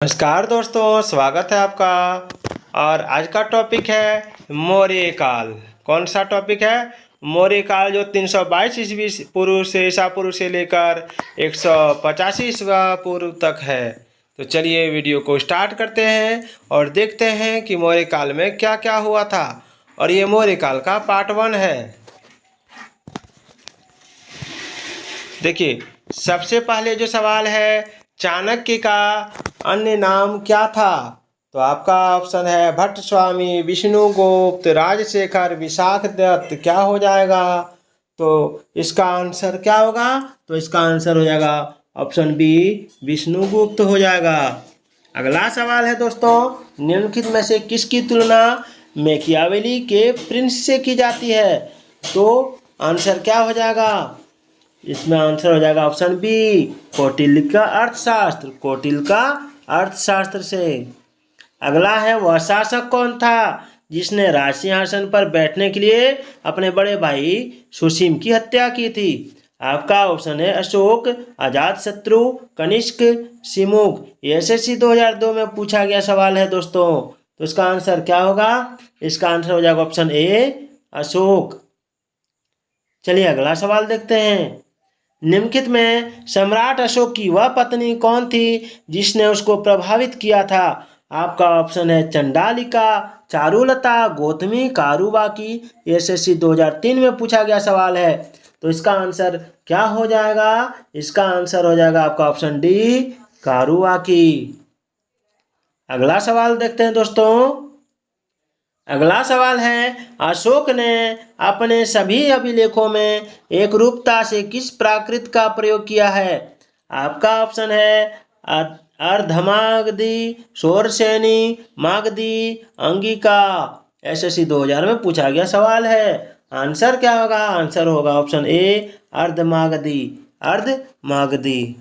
नमस्कार दोस्तों, स्वागत है आपका। और आज का टॉपिक है मौर्य काल। कौन सा टॉपिक है? मौर्य काल, जो 322 ईस्वी पूर्व से ईसा पूर्व से लेकर 185 ईसा पूर्व तक है। तो चलिए वीडियो को स्टार्ट करते हैं और देखते हैं कि मौर्य काल में क्या क्या हुआ था। और ये मौर्य काल का पार्ट 1 है। देखिए, सबसे पहले जो सवाल है, चाणक्य का अन्य नाम क्या था? तो आपका ऑप्शन है भट्ट स्वामी, विष्णुगुप्त, राजशेखर, विशाखदत्त। क्या हो जाएगा? तो इसका आंसर क्या होगा? तो इसका आंसर हो जाएगा ऑप्शन बी, विष्णुगुप्त हो जाएगा। अगला सवाल है दोस्तों, निम्नलिखित में से किसकी तुलना मैकियावेली के प्रिंस से की जाती है? तो आंसर क्या हो जाएगा? इसमें आंसर हो जाएगा ऑप्शन बी, कौटिल्य का अर्थशास्त्र। कौटिल्य का अर्थशास्त्र से। अगला है, वह शासक कौन था जिसने राज सिंहासन पर बैठने के लिए अपने बड़े भाई सुसीम की हत्या की थी? आपका ऑप्शन है अशोक, अजातशत्रु, कनिष्क, सिमुग। ये SSC 2002 में पूछा गया सवाल है दोस्तों। तो इसका आंसर क्या होगा? इसका आंसर हो जाएगा ऑप्शन ए, अशोक। चलिए अगला सवाल देखते हैं। निम्नलिखित में सम्राट अशोक की वह पत्नी कौन थी जिसने उसको प्रभावित किया था? आपका ऑप्शन है चंडालिका, चारुलता, गौतमी, कारुबाकी। SSC 2003 में पूछा गया सवाल है। तो इसका आंसर क्या हो जाएगा? इसका आंसर हो जाएगा आपका ऑप्शन डी, कारुबाकी। अगला सवाल देखते हैं दोस्तों। अगला सवाल है, अशोक ने अपने सभी अभिलेखों में एक रूपता से किस प्राकृत का प्रयोग किया है? आपका ऑप्शन है अर्धमागधी, शोरसेनी, मागधी, अंगिका। SSC 2000 में पूछा गया सवाल है। आंसर क्या होगा? आंसर होगा ऑप्शन ए, अर्धमागधी। अर्धमागधी।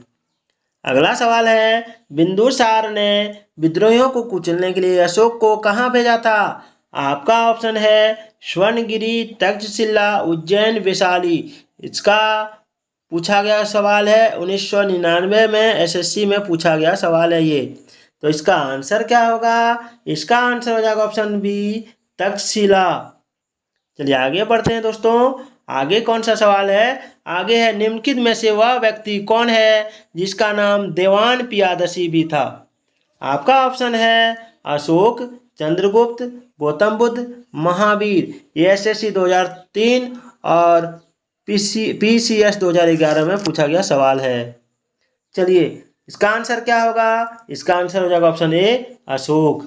अगला सवाल है, बिंदुसार ने विद्रोहियों को कुचलने के लिए अशोक को कहाँ भेजा था? आपका ऑप्शन है स्वर्णगिरी, तक्षशिला, उज्जैन, वैशाली। इसका पूछा गया सवाल है 1999 में SSC में पूछा गया सवाल है ये। तो इसका आंसर क्या होगा? इसका आंसर हो जाएगा ऑप्शन बी, तक्षशिला। चलिए आगे बढ़ते हैं दोस्तों। आगे कौन सा सवाल है? आगे है, निम्नलिखित में से वह व्यक्ति कौन है जिसका नाम देवान पियादसी भी था? आपका ऑप्शन है अशोक, चंद्रगुप्त, गौतम बुद्ध, महावीर। ये SSC 2003 और PCS 2011 में पूछा गया सवाल है। चलिए इसका आंसर क्या होगा? इसका आंसर हो जाएगा ऑप्शन ए, अशोक।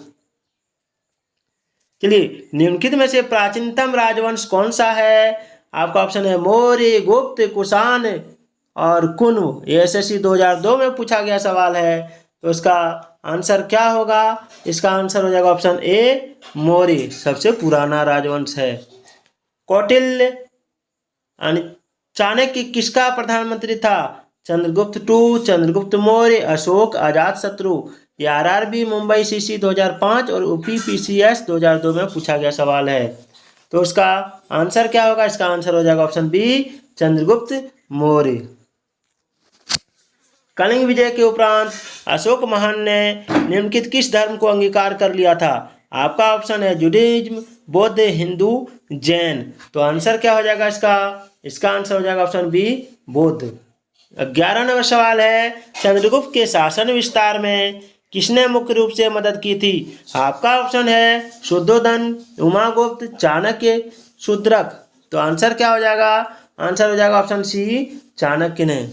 चलिए, निम्नलिखित में से प्राचीनतम राजवंश कौन सा है? आपका ऑप्शन है मौर्य, गुप्त, कुषाण और कुन्व। ये SSC 2002 में पूछा गया सवाल है। तो इसका आंसर क्या होगा? इसका आंसर हो जाएगा ऑप्शन ए, मौर्य सबसे पुराना राजवंश है। कौटिल्य चाणक्य किसका प्रधानमंत्री था? चंद्रगुप्त टू, चंद्रगुप्त मौर्य, अशोक, अजातशत्रु। ये RRB मुंबई CC 2005 और UPPCS 2002 में पूछा गया सवाल है। तो इसका आंसर क्या होगा? इसका आंसर हो जाएगा ऑप्शन बी, चंद्रगुप्त मौर्य। कलिंग विजय के उपरांत अशोक महान ने निम्नलिखित किस धर्म को अंगीकार कर लिया था? आपका ऑप्शन है जुडाइज्म, बौद्ध, हिंदू, जैन। तो आंसर क्या हो जाएगा इसका? इसका आंसर हो जाएगा ऑप्शन बी, बौद्ध। 11 नंबर सवाल है, चंद्रगुप्त के शासन विस्तार में किसने मुख्य रूप से मदद की थी? आपका ऑप्शन है शुद्धोधन, उमागुप्त, चाणक्य, शूद्रक। तो आंसर क्या हो जाएगा? आंसर हो जाएगा ऑप्शन सी, चाणक्य ने।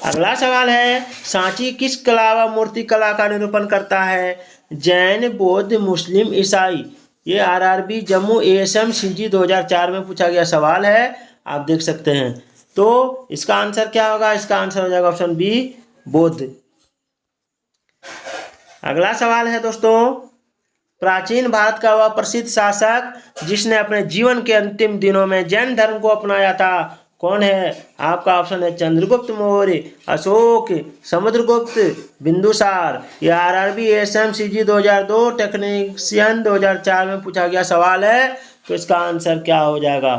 अगला सवाल है, सांची किस कला व मूर्ति कला का निरूपण करता है? जैन, बौद्ध, मुस्लिम, ईसाई। ये RRB जम्मू ASM CG 2004 में पूछा गया सवाल है, आप देख सकते हैं। तो इसका आंसर क्या होगा? इसका आंसर हो जाएगा ऑप्शन बी, बौद्ध। अगला सवाल है दोस्तों, प्राचीन भारत का वह प्रसिद्ध शासक जिसने अपने जीवन के अंतिम दिनों में जैन धर्म को अपनाया था, कौन है? आपका ऑप्शन है चंद्रगुप्त मौर्य, अशोक, समुद्रगुप्त, बिंदुसार। ये RRB ASM CG 2002 टेक्नीशियन 2004 में पूछा गया सवाल है। तो इसका आंसर क्या हो जाएगा?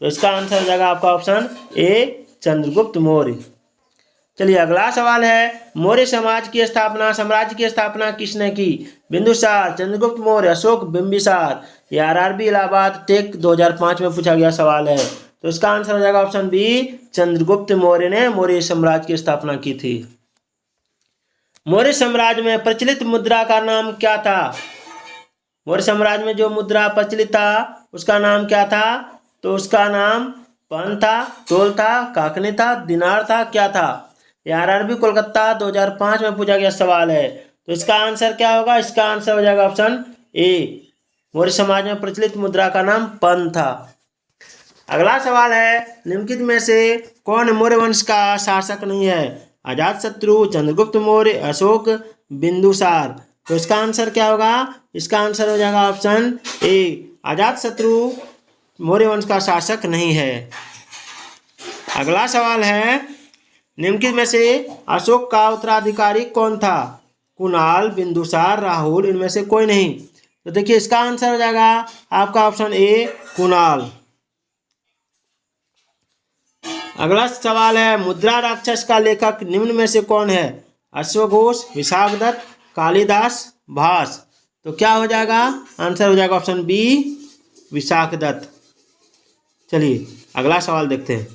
तो इसका आंसर हो जाएगा आपका ऑप्शन ए, चंद्रगुप्त मौर्य। चलिए अगला सवाल है, मौर्य साम्राज्य की स्थापना किसने की? बिंदुसार, चंद्रगुप्त मौर्य, अशोक, बिंबिसार। ये आरआरबी इलाहाबाद टेक 2005 में पूछा गया सवाल है। तो इसका आंसर हो जाएगा ऑप्शन बी, चंद्रगुप्त मौर्य ने मौर्य साम्राज्य की स्थापना की थी। मौर्य साम्राज्य में प्रचलित मुद्रा का नाम क्या था? मौर्य साम्राज्य में जो मुद्रा प्रचलित था उसका नाम क्या था? तो उसका नाम पन था, तोल था, काकनी था, दिनार था, क्या था? ये आरआरबी कोलकाता 2005 में पूछा गया सवाल है। तो इसका आंसर क्या होगा? इसका आंसर हो जाएगा ऑप्शन ए, मौर्य समाज में प्रचलित मुद्रा का नाम पन था। अगला सवाल है, निम्नलिखित में से कौन मौर्य वंश का शासक नहीं है? अजातशत्रु, चंद्रगुप्त मौर्य, अशोक, बिंदुसार। तो इसका आंसर क्या होगा? इसका आंसर हो जाएगा ऑप्शन ए, अजातशत्रु मौर्य वंश का शासक नहीं है। अगला सवाल है, निम्नलिखित में से अशोक का उत्तराधिकारी कौन था? कुणाल, बिंदुसार, राहुल, इनमें से कोई नहीं। तो देखिए इसका आंसर हो जाएगा आपका ऑप्शन ए, कुणाल। अगला सवाल है, मुद्रा राक्षस का लेखक निम्न में से कौन है? अश्वघोष, विशाखदत्त, कालिदास, भास। तो क्या हो जाएगा? आंसर हो जाएगा ऑप्शन बी, विशाखदत्त। चलिए अगला सवाल देखते हैं।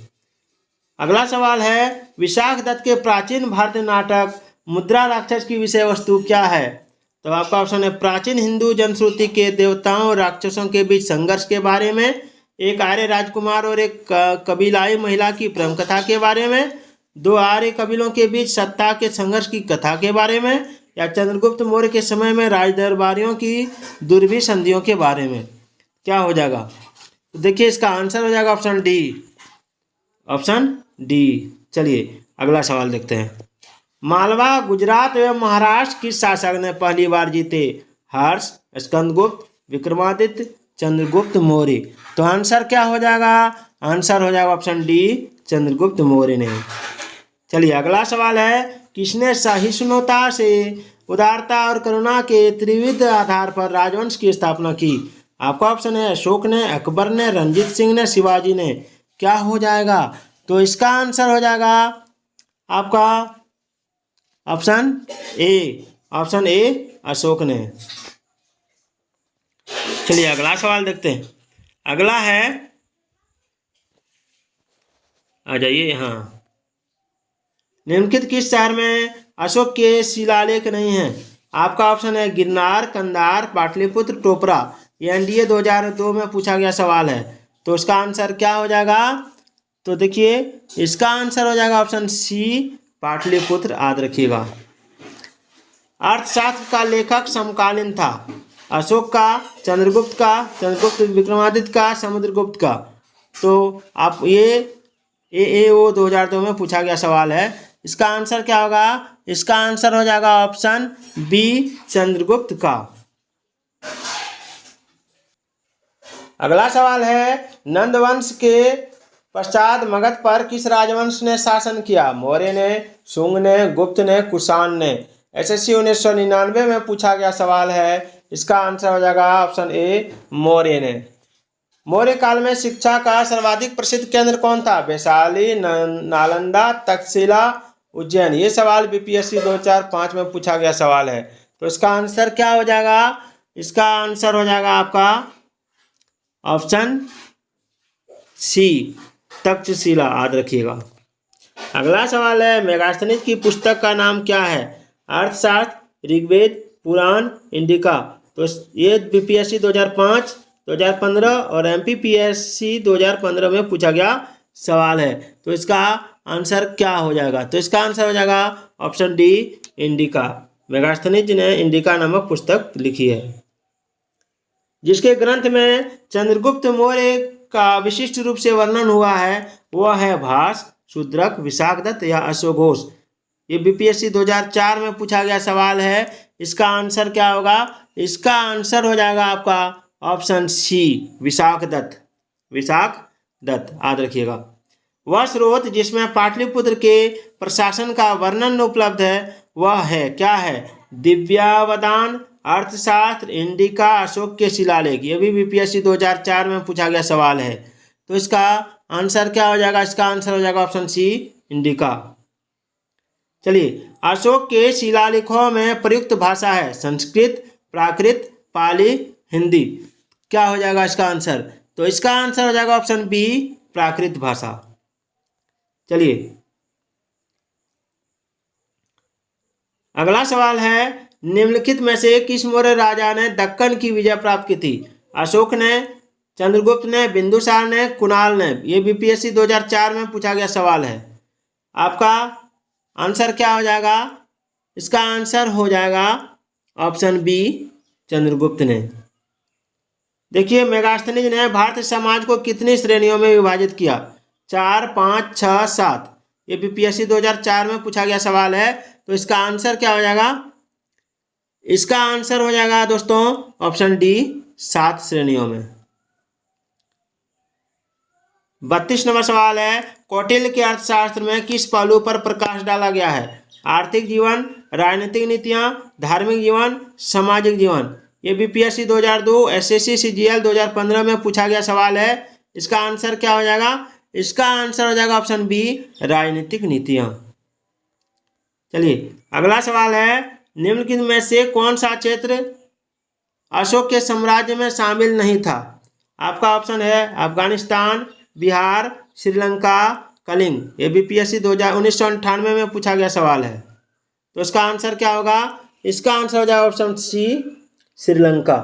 अगला सवाल है, विशाखदत्त के प्राचीन भारतीय नाटक मुद्रा राक्षस की विषय वस्तु क्या है? तो आपका ऑप्शन है, प्राचीन हिंदू जनश्रुति के देवताओं और राक्षसों के बीच संघर्ष के बारे में, एक आर्य राजकुमार और एक कबीलाई महिला की प्रेम कथा के बारे में, दो आर्य कबीलों के बीच सत्ता के संघर्ष की कथा के बारे में, या चंद्रगुप्त मौर्य के समय में राजदरबारियों की दुर्भी संधियों के बारे में। क्या हो जाएगा? तो देखिए इसका आंसर हो जाएगा ऑप्शन डी, ऑप्शन डी। चलिए अगला सवाल देखते हैं। मालवा, गुजरात एवं महाराष्ट्र किस शासक ने पहली बार जीते? हर्ष, स्कंदगुप्त, विक्रमादित्य, चंद्रगुप्त मौर्य। तो आंसर क्या हो जाएगा? आंसर हो जाएगा ऑप्शन डी, चंद्रगुप्त मौर्य ने। चलिए अगला सवाल है, किसने सहिष्णुता से उदारता और करुणा के त्रिविध आधार पर राजवंश की स्थापना की? आपका ऑप्शन है, अशोक ने, अकबर ने, रंजीत सिंह ने, शिवाजी ने। क्या हो जाएगा? तो इसका आंसर हो जाएगा आपका option A, option A, Ashok ने। चलिए अगला सवाल देखते हैं। अगला है, आ जाइए यहाँ, निम्नलिखित किस शहर में अशोक के शिलालेख नहीं है? आपका ऑप्शन है, गिरनार, कंधार, पाटलिपुत्र, टोपरा। ये एनडीए 2002 में पूछा गया सवाल है। तो इसका आंसर क्या हो जाएगा? तो देखिए इसका आंसर हो जाएगा ऑप्शन सी, पाटलिपुत्र। याद रखिएगा। अर्थशास्त्र का लेखक समकालीन था? अशोक का, चंद्रगुप्त का, चंद्रगुप्त विक्रमादित्य का, समुद्रगुप्त का। तो आप ये AAO 2002 में पूछा गया सवाल है। इसका आंसर क्या होगा? इसका आंसर हो जाएगा ऑप्शन बी, चंद्रगुप्त का। अगला सवाल है, नंद वंश के पश्चात मगध पर किस राजवंश ने शासन किया? मौर्य ने, शुंग ने, गुप्त ने, कुषाण ने। SSC 1999 में पूछा गया सवाल है। इसका आंसर हो जाएगा ऑप्शन ए, मौर्य ने। मौर्य काल में शिक्षा का सर्वाधिक प्रसिद्ध केंद्र कौन था? वैशाली, नालंदा, तक्षशिला, उज्जैन। ये सवाल BPSC 2005 में पूछा गया सवाल है। तो इसका आंसर क्या हो जाएगा? इसका आंसर हो जाएगा आपका ऑप्शन सी, तक्षशिला। याद रखिएगा। अगला सवाल है, मेगास्थनीज की पुस्तक का नाम क्या है? अर्थशास्त्र, ऋग्वेद, पुराण, इंडिका। तो ये BPSC 2005, 2015 और MPPSC 2015 में पूछा गया सवाल है। तो इसका आंसर क्या हो जाएगा? तो इसका आंसर हो जाएगा ऑप्शन डी, इंडिका। मेगास्थनीज ने इंडिका नामक पुस्तक लिखी है, जिसके ग्रंथ में चंद्रगुप्त मौर्य का विशिष्ट रूप से वर्णन हुआ है। वह है भास, शूद्रक, विशाखदत्त या अश्वघोष। ये BPSC 2004 में पूछा गया सवाल है। इसका आंसर क्या होगा? इसका आंसर हो जाएगा आपका ऑप्शन सी, विशाखदत्त। विशाखदत्त याद रखिएगा। वह स्रोत जिसमें पाटलिपुत्र के प्रशासन का वर्णन उपलब्ध है वह है, क्या है? दिव्यावदान, अर्थशास्त्र, इंडिका, अशोक के शिलालेख। ये भी BPSC 2004 में पूछा गया सवाल है। तो इसका आंसर क्या हो जाएगा? इसका आंसर हो जाएगा ऑप्शन सी, इंडिका। चलिए, अशोक के शिलालेखों में प्रयुक्त भाषा है संस्कृत, प्राकृत, पाली, हिंदी। क्या हो जाएगा इसका आंसर? तो इसका आंसर हो जाएगा ऑप्शन बी, प्राकृत भाषा। चलिए, अगला सवाल है, निम्नलिखित में से किस मौर्य राजा ने दक्कन की विजय प्राप्त की थी? अशोक ने, चंद्रगुप्त ने, बिंदुसार ने, कुणाल ने। ये बीपीएससी 2004 में पूछा गया सवाल है। आपका आंसर क्या हो जाएगा? इसका आंसर हो जाएगा ऑप्शन बी, चंद्रगुप्त ने। देखिए, मेगास्थनीज ने भारतीय समाज को कितनी श्रेणियों में विभाजित किया? 4, 5, 6, 7। ये बीपीएससी 2004 में पूछा गया सवाल है। तो इसका आंसर क्या हो जाएगा? इसका आंसर हो जाएगा दोस्तों ऑप्शन डी, 7 श्रेणियों में। 32 नंबर सवाल है, कौटिल्य के अर्थशास्त्र में किस पहलू पर प्रकाश डाला गया है? आर्थिक जीवन, राजनीतिक नीतियां, धार्मिक जीवन, सामाजिक जीवन। ये बीपीएससी 2002, एसएससी सीजीएल 2015 में पूछा गया सवाल है। इसका आंसर क्या हो जाएगा? इसका आंसर हो जाएगा ऑप्शन बी, राजनीतिक नीतियां। चलिए, अगला सवाल है, निम्नलिखित में से कौन सा क्षेत्र अशोक के साम्राज्य में शामिल नहीं था? आपका ऑप्शन है अफगानिस्तान, बिहार, श्रीलंका, कलिंग। ये बीपीएससी 1998 में पूछा गया सवाल है। तो इसका आंसर क्या होगा? इसका आंसर हो जाएगा ऑप्शन सी, श्रीलंका।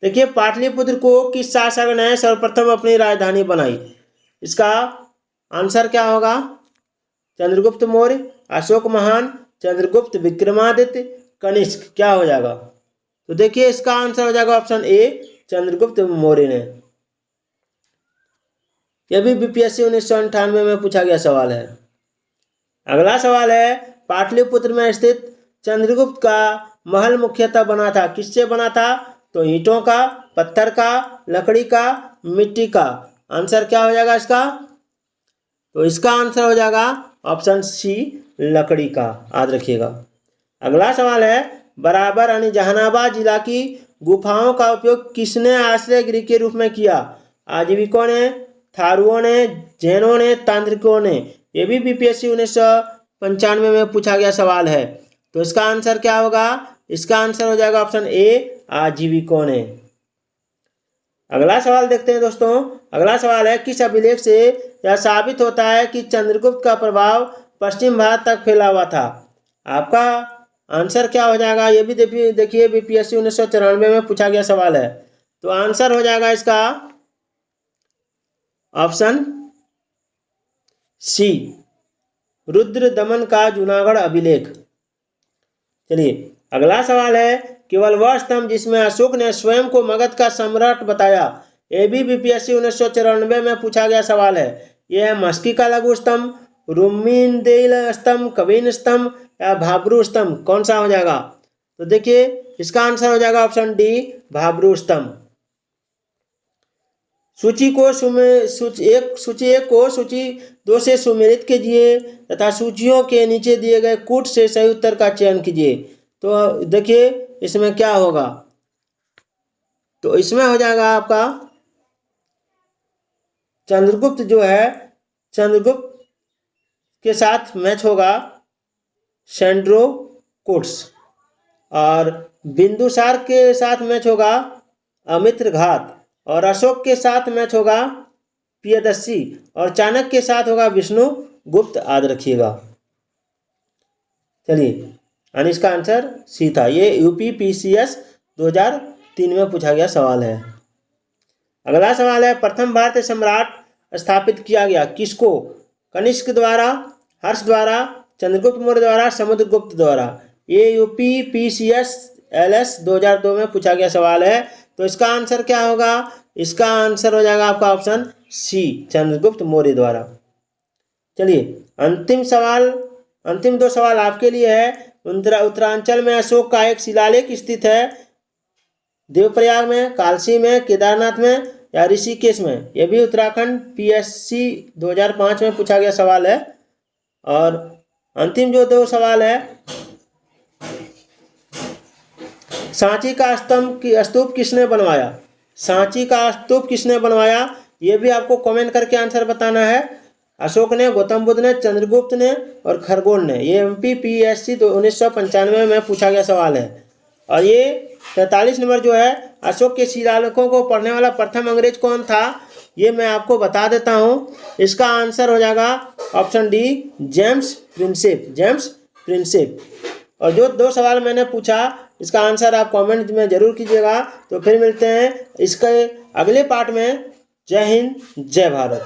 देखिए, पाटलिपुत्र को किस शासक ने सर्वप्रथम अपनी राजधानी बनाई? इसका आंसर क्या होगा? चंद्रगुप्त मौर्य, अशोक महान, चंद्रगुप्त विक्रमादित्य, कनिष्क। क्या हो जाएगा? तो देखिए, इसका आंसर हो जाएगा ऑप्शन ए, चंद्रगुप्त मौर्य ने। यह भी बीपीएससी 1998 में पूछा गया सवाल है। अगला सवाल है, पाटलिपुत्र में स्थित चंद्रगुप्त का महल मुख्यतः बना था, किससे बना था? तो ईंटों का, पत्थर का, लकड़ी का, मिट्टी का। आंसर क्या हो जाएगा इसका? तो इसका आंसर हो जाएगा ऑप्शन सी, लकड़ी का। याद रखिएगा। अगला सवाल है, बराबर यानी जहानाबाद जिला की गुफाओं का उपयोग किसने आश्रय गृह के रूप में किया? आजीविकों ने, थारुओं ने, जैनों ने, तांत्रिकों ने। ये भी बीपीएससी 1995 में पूछा गया सवाल है। तो इसका आंसर क्या होगा? इसका आंसर हो जाएगा ऑप्शन ए, आजीविकों ने। अगला सवाल देखते हैं दोस्तों। अगला सवाल है, किस अभिलेख से यह साबित होता है कि चंद्रगुप्त का प्रभाव पश्चिम भारत तक फैला हुआ था? आपका आंसर क्या हो जाएगा? ये भी देखिए, बीपीएससी 1994 में पूछा गया सवाल है। तो आंसर हो जाएगा इसका ऑप्शन सी, रुद्र दमन का जूनागढ़ अभिलेख। चलिए, अगला सवाल है, केवल वह स्तंभ जिसमें अशोक ने स्वयं को मगध का सम्राट बताया। ये भी बीपीएससी 1994 में पूछा गया सवाल है। यह है मस्की का लघु स्तंभ, रुमिनदेल स्तंभ, कबीन स्तंभ या भाब्रू स्तंभ। कौन सा हो जाएगा? तो देखिए, इसका आंसर हो जाएगा ऑप्शन डी, भाब्रू स्तंभ। सूची को सूची 1 को सूची 2 से सुमेलित कीजिए तथा सूचियों के नीचे दिए गए कूट से सही उत्तर का चयन कीजिए। तो देखिए, इसमें क्या होगा? तो इसमें हो जाएगा आपका चंद्रगुप्त जो है, चंद्रगुप्त के साथ मैच होगा सैंड्रोकोट्स, और बिंदुसार के साथ मैच होगा अमित्रघात, और अशोक के साथ मैच होगा प्रियदर्शी, और चाणक्य के साथ होगा विष्णुगुप्त। याद रखिएगा। चलिए, यानी इसका आंसर सी था। ये यूपीपीसीएस 2003 में पूछा गया सवाल है। अगला सवाल है, प्रथम भारतीय सम्राट स्थापित किया गया किसको? कनिष्क द्वारा, हर्ष द्वारा, चंद्रगुप्त मौर्य द्वारा, समुद्रगुप्त द्वारा। ये यूपीपीसीएस एलएस 2002 में पूछा गया सवाल है। तो इसका आंसर क्या होगा? इसका आंसर हो जाएगा आपका ऑप्शन सी, चंद्रगुप्त मौर्य द्वारा। चलिए, अंतिम 2 सवाल आपके लिए है। उत्तरांचल में अशोक का एक शिलालेख स्थित है, देवप्रयाग में, कालसी में, केदारनाथ में या ऋषिकेश में। यह भी उत्तराखंड पीएससी 2005 में पूछा गया सवाल है। और अंतिम जो 2 सवाल है, सांची का स्तूप किसने बनवाया? सांची का स्तूप किसने बनवाया? ये भी आपको कमेंट करके आंसर बताना है। अशोक ने, गौतम बुद्ध ने, चंद्रगुप्त ने और खरगोन ने। ये MPPSC तो 1995 में पूछा गया सवाल है। और ये 43 नंबर जो है, अशोक के शिलालेखों को पढ़ने वाला प्रथम अंग्रेज कौन था, ये मैं आपको बता देता हूँ। इसका आंसर हो जाएगा option D, James Prinsep. James Prinsep. और जो 2 सवाल मैंने पूछा इसका आंसर आप कमेंट में जरूर कीजिएगा। तो फिर मिलते हैं इसके अगले पार्ट में। जय हिंद, जय भारत।